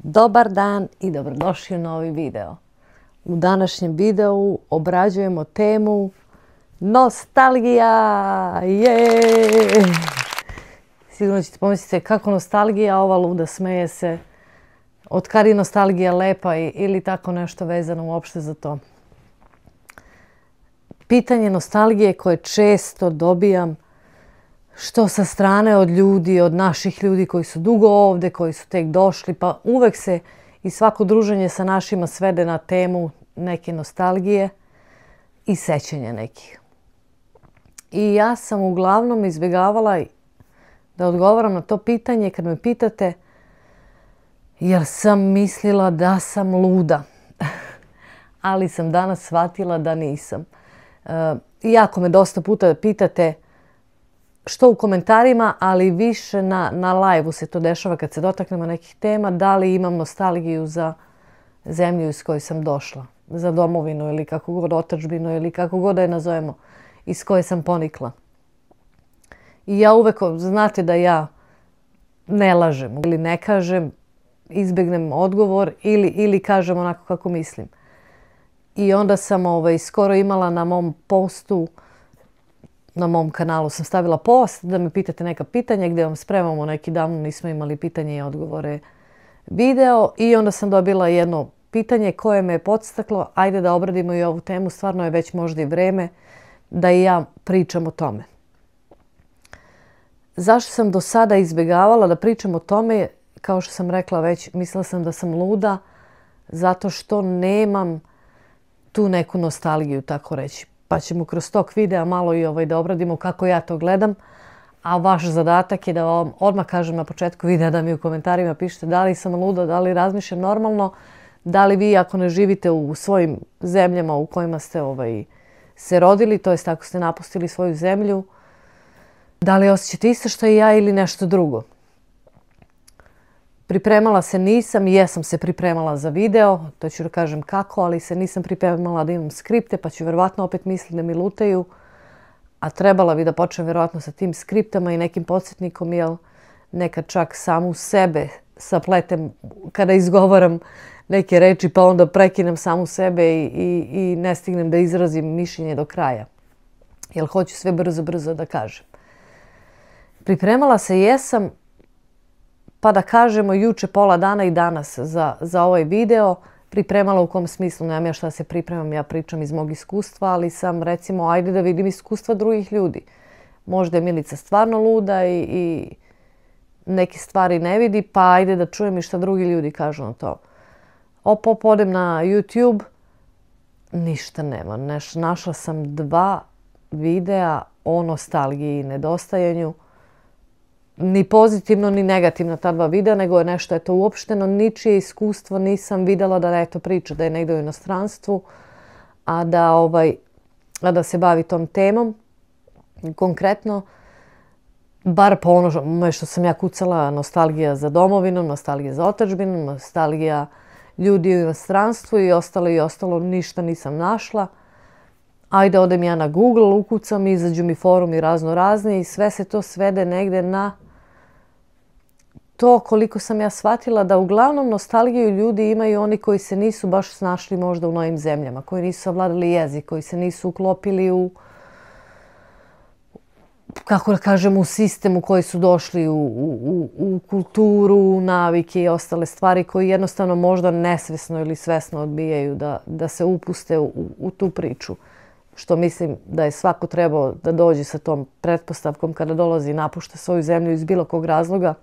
Dobar dan i dobrodošli u novi video. U današnjem videu obrađujemo temu nostalgija. Sigurno ćete pomisliti kako nostalgija, ova luda smeje se. Od kad je nostalgija lepa ili tako nešto vezano uopšte za to. Pitanje nostalgije koje često dobijam što sa strane od ljudi, od naših ljudi koji su dugo ovde, koji su tek došli, pa uvek se i svako druženje sa našima svede na temu neke nostalgije i sećanja nekih. I ja sam uglavnom izbjegavala da odgovaram na to pitanje kad me pitate jer sam mislila da sam luda. Ali sam danas shvatila da nisam. Iako me dosta puta pitate što u komentarima, ali više na live-u se to dešava kad se dotaknemo nekih tema, da li imam nostalgiju za zemlju iz koje sam došla, za domovinu ili kako god, otadžbinu ili kako god da je nazovemo, iz koje sam ponikla. I ja uvek, znate da ja ne lažem ili ne kažem, izbjegnem odgovor ili kažem onako kako mislim. I onda sam skoro imala na mom postu, na mom kanalu sam stavila post da me pitate neka pitanja gdje vam spremamo neki dan, nismo imali pitanje i odgovore video i onda sam dobila jedno pitanje koje me je podstaklo, ajde da obradimo i ovu temu, stvarno je već možda i vreme da i ja pričam o tome. Zašto sam do sada izbjegavala da pričam o tome? Kao što sam rekla već, mislila sam da sam luda zato što nemam tu neku nostalgiju, tako reći. Pa ćemo kroz tog videa malo i da obradimo kako ja to gledam. A vaš zadatak je da vam odmah kažem na početku videa da mi u komentarima pišete da li sam luda, da li razmišljam normalno, da li vi ako ne živite u svojim zemljama u kojima ste se rodili, to jest ako ste napustili svoju zemlju, da li osjećate isto što i ja ili nešto drugo. Pripremala se nisam, jesam se pripremala za video, to ću da kažem kako, ali se nisam pripremala da imam skripte, pa ću verovatno opet misliti da mi lutaju. A trebala bi da počnem verovatno sa tim skriptama i nekim podsjetnikom, jer nekad čak samu sebe sapletem kada izgovaram neke reči, pa onda prekinem samu sebe i ne stignem da izrazim mišljenje do kraja. Jer hoću sve brzo da kažem. Pripremala se jesam, pa da kažemo juče pola dana i danas za ovaj video. Pripremala u kom smislu, nemam ja šta se pripremam, ja pričam iz mog iskustva, ali sam recimo, ajde da vidim iskustva drugih ljudi. Možda je Milica stvarno luda i neke stvari ne vidi, pa ajde da čujem i šta drugi ljudi kažu na to. Odem na YouTube, ništa nema. Našla sam 2 videa o nostalgiji i nedostajanju. Ni pozitivno, ni negativno ta 2 videa, nego je nešto uopšteno, ničije iskustvo nisam videla da priča da je negdje u inostranstvu, a da se bavi tom temom. Konkretno, bar po ono što sam ja kucala, nostalgija za domovinu, nostalgija za otadžbinu, nostalgija ljudi u inostranstvu i ostalo, ništa nisam našla. Ajde, odem ja na Google, ukucam, izađu mi forumi razno razni i sve se to svede negde na to koliko sam ja shvatila da uglavnom nostalgiju ljudi imaju oni koji se nisu baš snašli možda u novim zemljama, koji nisu savladali jezik, koji se nisu uklopili kako da kažem, u sistem u koji su došli, u kulturu, u navike i ostale stvari koji jednostavno možda nesvesno ili svesno odbijaju da se upuste u tu priču. Što mislim da je svako trebao da dođe sa tom pretpostavkom kada dolazi i napušta svoju zemlju iz bilo kog razloga,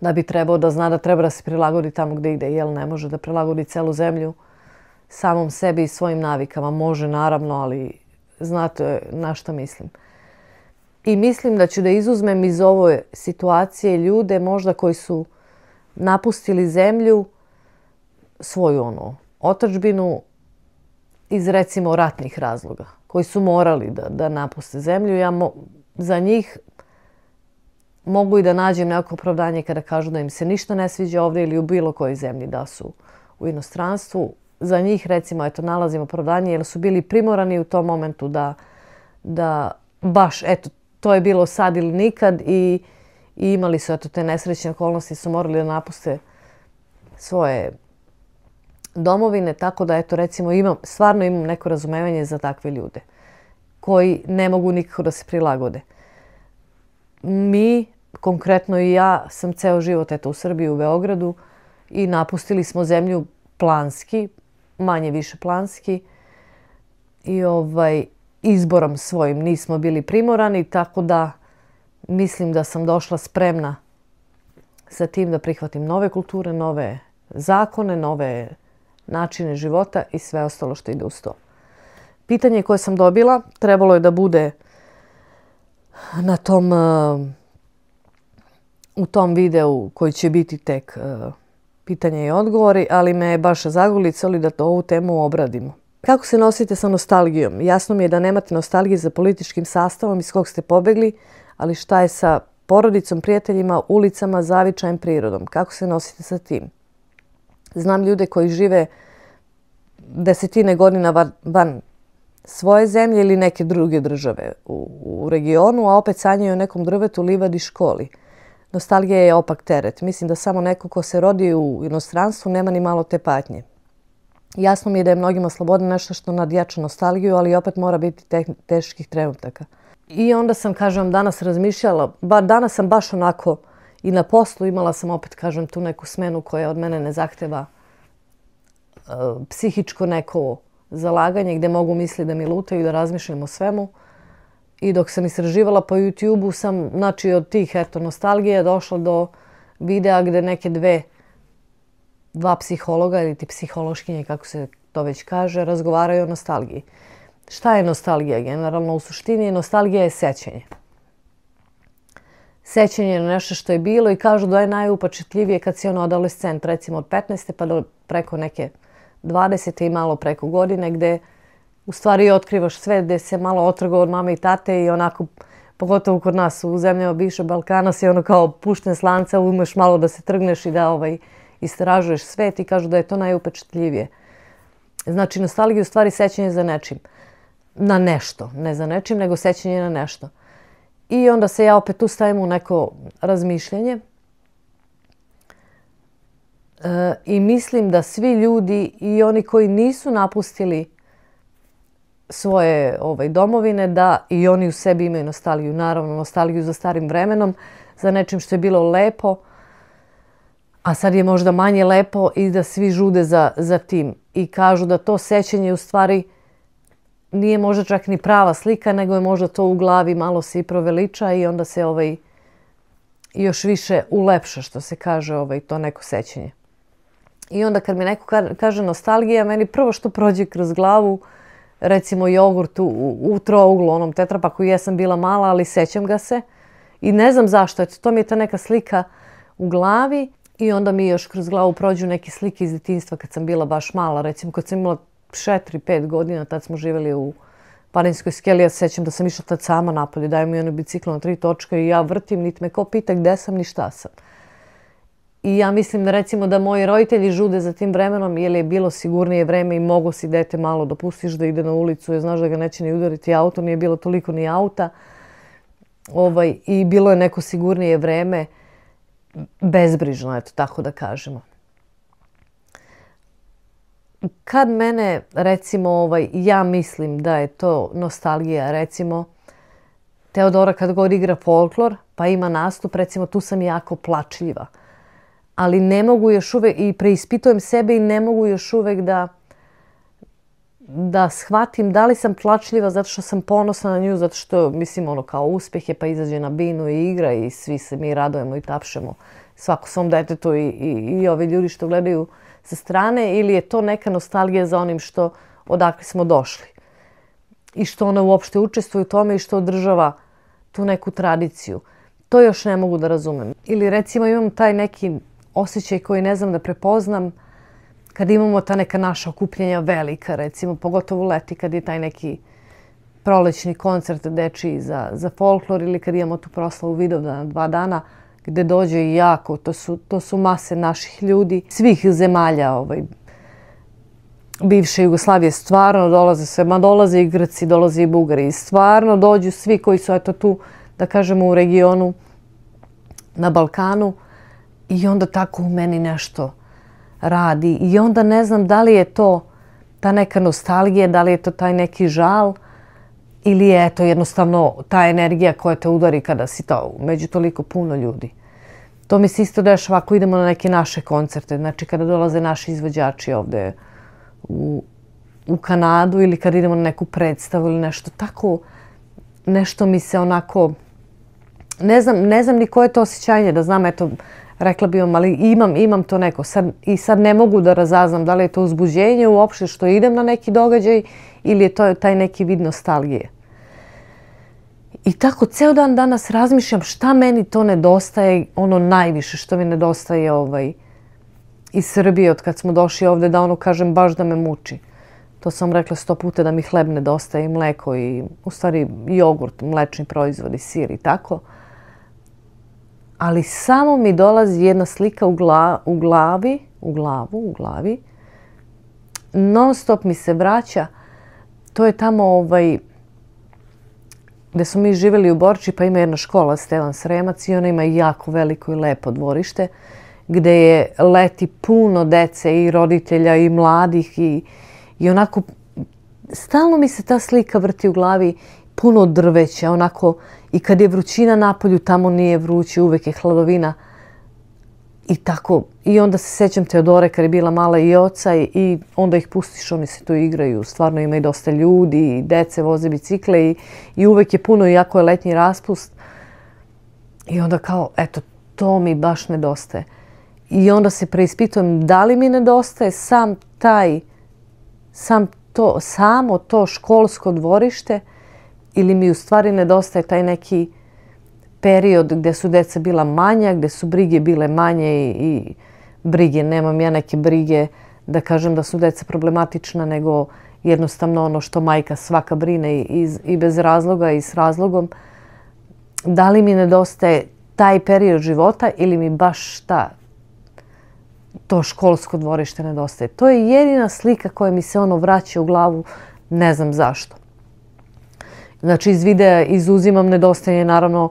da bi trebao da zna da treba da se prilagodi tamo gde ide, jer ne može da prilagodi celu zemlju samom sebi i svojim navikama. Može naravno, ali znate na šta mislim. I mislim da ću da izuzmem iz ove situacije ljude možda koji su napustili zemlju, svoju otadžbinu, iz recimo ratnih razloga, koji su morali da napuste zemlju. Ja za njih mogu i da nađem neko opravdanje kada kažu da im se ništa ne sviđa ovdje ili u bilo kojoj zemlji da su u inostranstvu. Za njih recimo nalazim opravdanje jer su bili primorani u tom momentu da baš to je bilo sad ili nikad i imali su te nesrećne okolnosti, su morali da napuste svoje domovine, tako da eto recimo stvarno imam neko razumevanje za takve ljude koji ne mogu nikako da se prilagode. Mi, konkretno i ja, sam ceo život eto u Srbiji, u Beogradu i napustili smo zemlju planski, manje više planski i izborom svojim nismo bili primorani, tako da mislim da sam došla spremna sa tim da prihvatim nove kulture, nove zakone, nove načine života i sve ostalo što ide uz to. Pitanje koje sam dobila trebalo je da bude na u tom videu koji će biti tek pitanje i odgovori, ali me je baš zagulicali da ovu temu obradimo. Kako se nosite sa nostalgijom? Jasno mi je da nemate nostalgije za političkim sastavom iz kog ste pobegli, ali šta je sa porodicom, prijateljima, ulicama, zavičajem, prirodom? Kako se nosite sa tim? Znam ljude koji žive desetine godina van svoje zemlje ili neke druge države u regionu, a opet sanjaju o nekom drvetu, livadi, školi. Nostalgija je opak teret. Mislim da samo neko ko se rodi u inostranstvu nema ni malo te patnje. Jasno mi je da je mnogima sloboda nešto što nadjača nostalgiju, ali opet mora biti teških trenutaka. I onda sam, kažem, danas razmišljala, danas sam baš onako i na poslu imala sam opet, kažem, tu neku smenu koja od mene ne zahteva psihičko neko zalaganje gdje mogu misli da mi lutaju i da razmišljam o svemu. I dok sam istraživala po YouTube-u sam, znači od tih nostalgije došla do videa gdje neke dva psihologa ili ti psihološkinje, kako se to već kaže, razgovaraju o nostalgiji. Šta je nostalgija? Generalno u suštini nostalgija je sećanje. Sećanje na nešto što je bilo i kažu da je najupečatljivije kad si adolescent, recimo od 15. pa do preko neke 20. i malo preko godine, gde u stvari otkrivaš sve, gde se malo otrgao od mame i tate i onako, pogotovo kod nas u zemljama bivšeg Balkana, si ono kao pušten s lanca, umeš malo da se trgneš i da istražuješ svet i kažu da je to najupečatljivije. Znači, nostalgija je u stvari sećanje za nečim. Na nešto. Ne za nečim, nego sećanje na nešto. I onda se ja opet tu stavim u neko razmišljanje. I mislim da svi ljudi i oni koji nisu napustili svoje domovine, da i oni u sebi imaju nostalgiju. Naravno, nostalgiju za starim vremenom, za nečim što je bilo lepo, a sad je možda manje lepo i da svi žude za tim. I kažu da to sećanje u stvari nije možda čak ni prava slika, nego je možda to u glavi malo se i proveliča i onda se još više ulepša, što se kaže, to neko sećanje. I onda kad mi neko kaže nostalgija, meni prvo što prođe kroz glavu, recimo jogurt u trouglu, onom tetrapaku, jesam bila mala, ali sećam ga se. I ne znam zašto, eto, to mi je ta neka slika u glavi i onda mi još kroz glavu prođu neke slike iz djetinjstva kad sam bila baš mala. Recimo kad sam imala 4-5 godina, tad smo živjeli u Parinskoj skeli, ja se sećam da sam išla tad sama napolje, daju mi onu biciklu na 3 točke i ja vrtim, niti me ko pita gde sam ni šta sam. I ja mislim da recimo da moji roditelji žude za tim vremenom jer je bilo sigurnije vreme i mogo si dete malo dopustiš da ide na ulicu jer znaš da ga neće ni udariti auto, nije bilo toliko ni auta. I bilo je neko sigurnije vreme, bezbrižno, eto tako da kažemo. Kad mene, recimo, ja mislim da je to nostalgija, recimo, Teodora kad god igra folklor, pa ima nastup, recimo, tu sam jako plačljiva. Ali ne mogu još uvek, i preispitujem sebe i ne mogu još uvek da shvatim da li sam plačljiva zato što sam ponosna na nju, zato što, mislim, kao uspeh je pa izađe na binu i igra i svi se mi radujemo i tapšemo svako svom detetu i ovi ljudi što gledaju sa strane, ili je to neka nostalgija za onim odakle smo došli i što ona uopšte učestvuje u tome i što održava tu neku tradiciju. To još ne mogu da razumem. Ili recimo imam taj neki osjećaj koji ne znam da prepoznam kad imamo ta neka naša okupljenja velika, recimo, pogotovo leti kad je taj neki prolećni koncert dečiji za folklor ili kad imamo tu proslavu Vidovdana 2 dana gde dođe i jako, to su mase naših ljudi, svih zemalja bivše Jugoslavije, stvarno dolaze sve, dolaze i Grci, dolaze i Bugari, i stvarno dođu svi koji su eto tu, da kažemo, u regionu, na Balkanu, i onda tako u meni nešto radi i onda ne znam da li je to ta neka nostalgija, da li je to taj neki žal ili je to jednostavno ta energija koja te udari kada si to među toliko puno ljudi. To mi se isto dešava ako idemo na neke naše koncerte, znači kada dolaze naši izvođači ovde u Kanadu ili kada idemo na neku predstavu ili nešto tako, nešto mi se onako, ne znam ni koje je to osjećanje, da znam, eto, rekla bi vam, ali imam to neko. I sad ne mogu da razaznam da li je to uzbuđenje uopšte što idem na neki događaj ili je to taj neki vid nostalgije. I tako ceo dan danas razmišljam šta meni to nedostaje, ono najviše što mi nedostaje iz Srbije od kad smo došli ovde, da ono kažem baš da me muči. To sam rekla 100 puta da mi hleb nedostaje i mleko i u stvari jogurt, mlečni proizvodi, sir i tako. Ali samo mi dolazi jedna slika u glavi, non stop mi se vraća. To je tamo gde smo mi živjeli u Borči, pa ima jedna škola Stevan Sremac i ona ima jako veliko i lepo dvorište gde je leti puno dece i roditelja i mladih i onako stalno mi se ta slika vrti u glavi, puno drveća, onako i kad je vrućina napolju tamo nije vruće, uvek je hladovina i tako. I onda se sećam Teodore kad je bila mala i oca i onda ih pustiš, oni se tu igraju, stvarno ima i dosta ljudi i dece voze bicikle i uvek je puno, iako je letnji raspust. I onda kao, eto, to mi baš nedostaje. I onda se preispitujem da li mi nedostaje samo to školsko dvorište ili mi u stvari nedostaje taj neki period gde su deca bila manja, gde su brige bile manje i brige, nemam ja neke brige da kažem da su deca problematična, nego jednostavno ono što majka svaka brine i bez razloga i s razlogom. Da li mi nedostaje taj period života ili mi baš to školsko dvorište nedostaje. To je jedina slika koja mi se ono vraća u glavu, ne znam zašto. Znači iz videa izuzimam nedostajanje naravno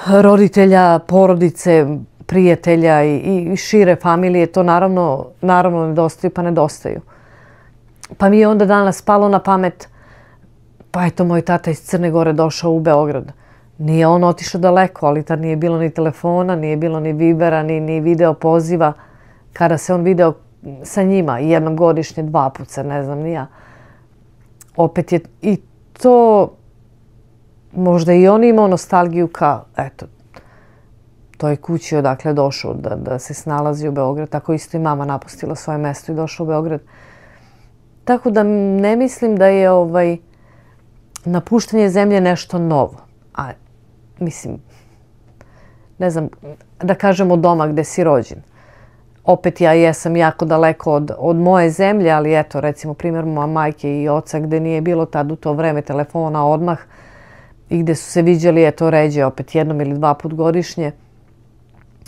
roditelja, porodice, prijatelja i šire familije. To naravno nedostaju pa nedostaju. Pa mi je onda danas palo na pamet, pa eto moj tata iz Crne Gore došao u Beograd. Nije on otišao daleko, ali tad nije bilo ni telefona, nije bilo ni Vibera, ni video poziva. Kada se on video sa njima, jednom godišnje, 2 puta, ne znam ni ja. Opet je i to, možda i on imao nostalgiju ka, eto, toj kući odakle je došao, da se snalazi u Beograd. Tako isto i mama napustila svoje mesto i došla u Beograd. Tako da ne mislim da je napuštanje zemlje nešto novo. A mislim, ne znam, da kažem od doma gde si rođen. Opet ja jesam jako daleko od moje zemlje, ali eto, recimo primjer moja majke i oca gde nije bilo tad u to vreme telefona odmah i gde su se viđali, eto, ređe opet 1 ili 2 put godišnje.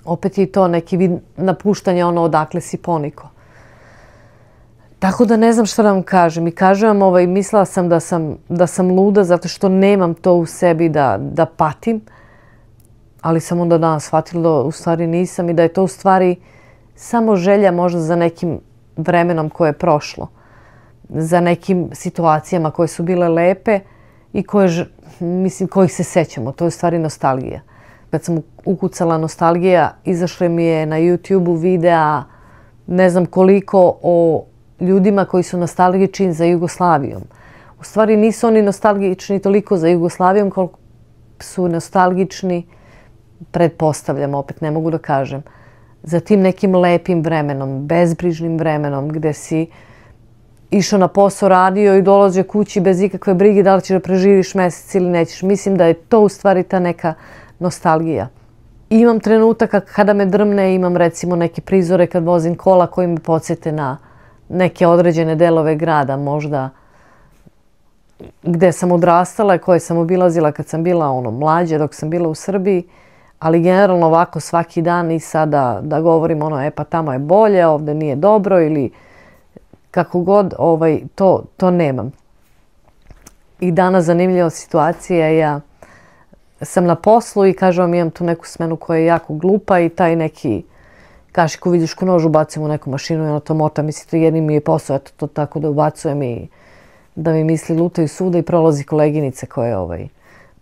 Opet je to neki vid napuštanja ono odakle si poniko. Tako da ne znam šta da vam kažem. I kažem vam, mislila sam da sam luda zato što nemam to u sebi da patim. Ali sam onda danas shvatila da u stvari nisam i da je to u stvari samo želja možda za nekim vremenom koje je prošlo. Za nekim situacijama koje su bile lepe i kojih se sećamo. To je u stvari nostalgija. Kad sam ukucala nostalgija, izašle mi je na YouTube-u videa ne znam koliko o ljudima koji su nostalgični za Jugoslavijom. U stvari nisu oni nostalgični toliko za Jugoslavijom koliko su nostalgični, pretpostavljam, opet ne mogu da kažem, za tim nekim lepim vremenom, bezbrižnim vremenom gde si išao na posao, radio i dolazio kući bez ikakve brige da li ćeš da preživiš mesec ili nećeš. Mislim da je to u stvari ta neka nostalgija. Imam trenutaka kada me drmne, imam recimo neke prizore kad vozim kola koji me podsjete na neke određene delove grada, možda gde sam odrastala, koje sam obilazila kad sam bila mlađa, dok sam bila u Srbiji, ali generalno ovako svaki dan i sada da govorim pa tamo je bolje, ovde nije dobro ili kako god, to nemam. I danas zanimljiva situacija, ja sam na poslu i kažem vam imam tu neku smenu koja je jako glupa i taj neki kašiku vidiš ko nož ubacim u neku mašinu i ono to mota. Mislim, to jedni mi je posao, eto to tako da ubacujem i da mi misli lutaju svuda i prolazi koleginice koja je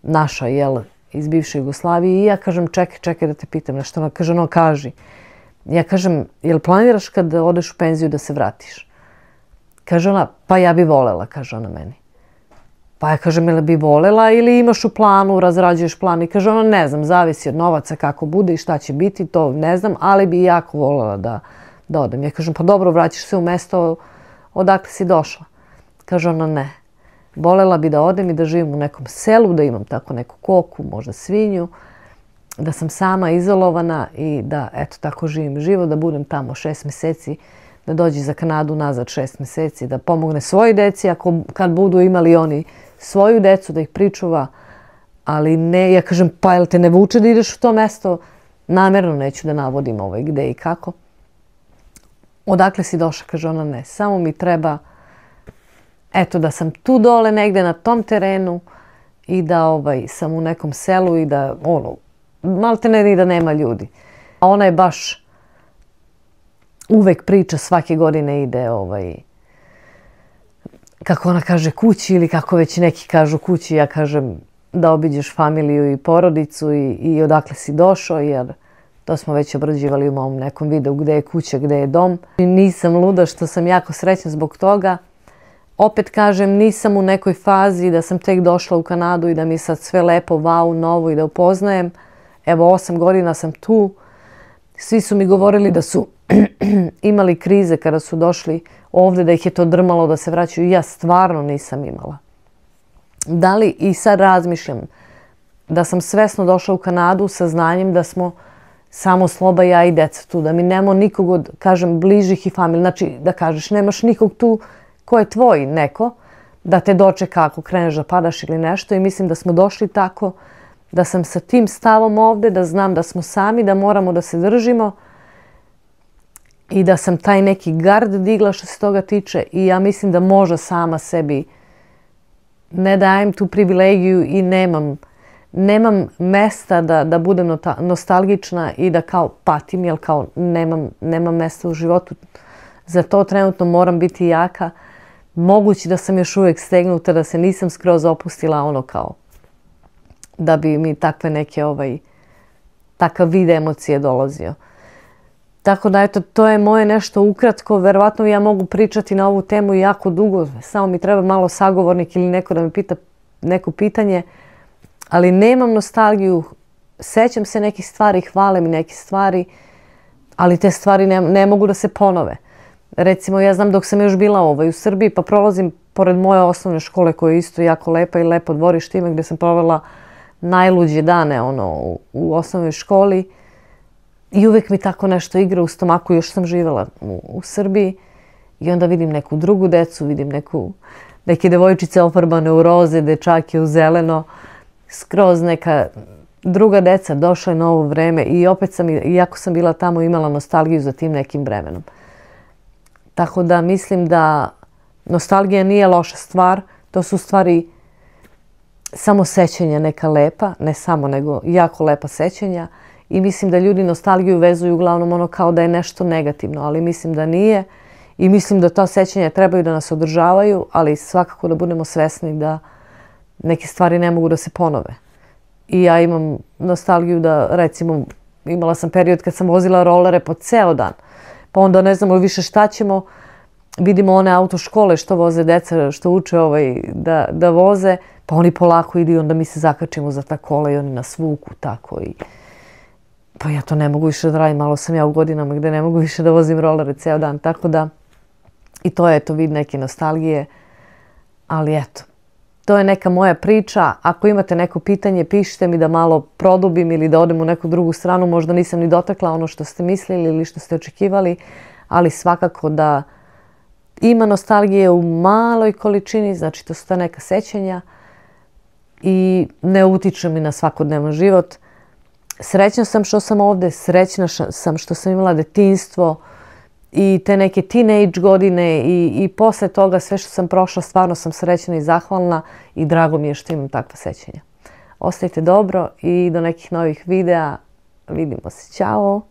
naša, jel, iz bivše Jugoslavije. I ja kažem, čekaj da te pitam nešto. Ona kaže, no kaži. Ja kažem, jel planiraš kad odeš u penziju da se vratiš? Kaže ona, pa ja bi volela, kaže ona meni. Pa ja kažem, jel bi volela ili imaš u planu, razrađuješ plan? I kaže ona, ne znam, zavisi od novaca kako bude i šta će biti, to ne znam, ali bi jako volela da odem. Ja kažem, pa dobro, vraćaš se u mesto odakle si došla. Kaže ona, ne. Volela bi da odem i da živim u nekom selu, da imam tako neku koku, možda svinju, da sam sama izolovana i da, eto, tako živim život, da budem tamo 6 mjeseci, da dođe za Kanadu nazad 6 mjeseci, da pomogne svojoj deci, kad budu imali oni svoju decu, da ih pričuva, ali ne, ja kažem, pa jel te ne vuče da ideš u to mesto? Namjerno neću da navodim gde i kako. Odakle si došla? Kaže ona, ne, samo mi treba, eto, da sam tu dole negde na tom terenu i da sam u nekom selu i da, malte ne da nema ljudi. A ona je baš uvek priča, svake godine ide kako ona kaže kući ili kako već neki kažu kući, ja kažem da obiđeš familiju i porodicu i odakle si došao, jer to smo već obrađivali u mom nekom videu gde je kuća, gde je dom. Nisam luda što sam jako srećna zbog toga. Opet kažem, nisam u nekoj fazi da sam tek došla u Kanadu i da mi je sad sve lepo, wow, novo i da upoznajem. Evo, 8 godina sam tu. Svi su mi govorili da su imali krize kada su došli ovde, da ih je to drmalo da se vraćaju. Ja stvarno nisam imala. Da li i sad razmišljam da sam svesno došla u Kanadu sa znanjem da smo samo Sloba, ja i deca tu, da mi nemamo nikog od, kažem, bližih i familije. Znači, da kažeš, nemaš nikog tu ko je tvoj neko, da te dočeka ako kreneš da padaš ili nešto, i mislim da smo došli tako, da sam sa tim stavom ovde, da znam da smo sami, da moramo da se držimo i da sam taj neki gard digla što se toga tiče, i ja mislim da možda sama sebi ne dajem tu privilegiju i nemam mesta da budem nostalgična i da kao patim, jer kao nemam mesta u životu. Za to trenutno moram biti jaka. Moguće da sam još uvijek stegnuta, da se nisam skroz opustila ono kao da bi mi takve neke takav vid emocije dolazio. Tako da, eto, to je moje nešto ukratko. Verovatno ja mogu pričati na ovu temu jako dugo. Samo mi treba malo sagovornik ili neko da me pita neko pitanje. Ali nemam nostalgiju. Sećam se nekih stvari, hvale mi neke stvari, ali te stvari ne mogu da se ponove. Recimo, ja znam dok sam još bila u Srbiji, pa prolazim pored moje osnovne škole koja je isto jako lepa i lepo dvorište ima, gde sam provela najluđe dane u osnovnoj školi. I uvek mi tako nešto igra u stomaku, još sam živjela u Srbiji. I onda vidim neku drugu decu, vidim neke devojčice ofarbane u roze, dečake u zeleno, skroz neka druga deca došla je na ovo vreme, i opet sam, iako sam bila tamo, imala nostalgiju za tim nekim vremenom. Tako da mislim da nostalgija nije loša stvar, to su stvari samo sećanja neka lepa, ne samo, nego jako lepa sećanja, i mislim da ljudi nostalgiju vezuju uglavnom ono kao da je nešto negativno, ali mislim da nije, i mislim da ta sećanja trebaju da nas održavaju, ali svakako da budemo svesni da neke stvari ne mogu da se ponove. I ja imam nostalgiju da, recimo, imala sam period kad sam vozila rolere po ceo dan, pa onda ne znamo više šta ćemo, vidimo one autoškole što voze deca, što uče da voze, pa oni polako idu i onda mi se zakačimo za ta kola i oni nas vuku tako. Pa ja to ne mogu više da radim, malo sam ja u godinama gde ne mogu više da vozim rolere ceo dan, tako da i to je eto vid neke nostalgije, ali eto, to je neka moja priča. Ako imate neko pitanje, pišite mi da malo produbim ili da odem u neku drugu stranu, možda nisam ni dotakla ono što ste mislili ili što ste očekivali, ali svakako da ima nostalgije u maloj količini, znači to su ta neka sećanja i ne utiče mi na svakodnevan život. Srećna sam što sam ovde, srećna sam što sam imala detinjstvo i te neke teenage godine i posle toga sve što sam prošla, stvarno sam srećna i zahvalna i drago mi je što imam takva sećanja. Ostajte dobro i do nekih novih videa. Vidimo se. Ćao!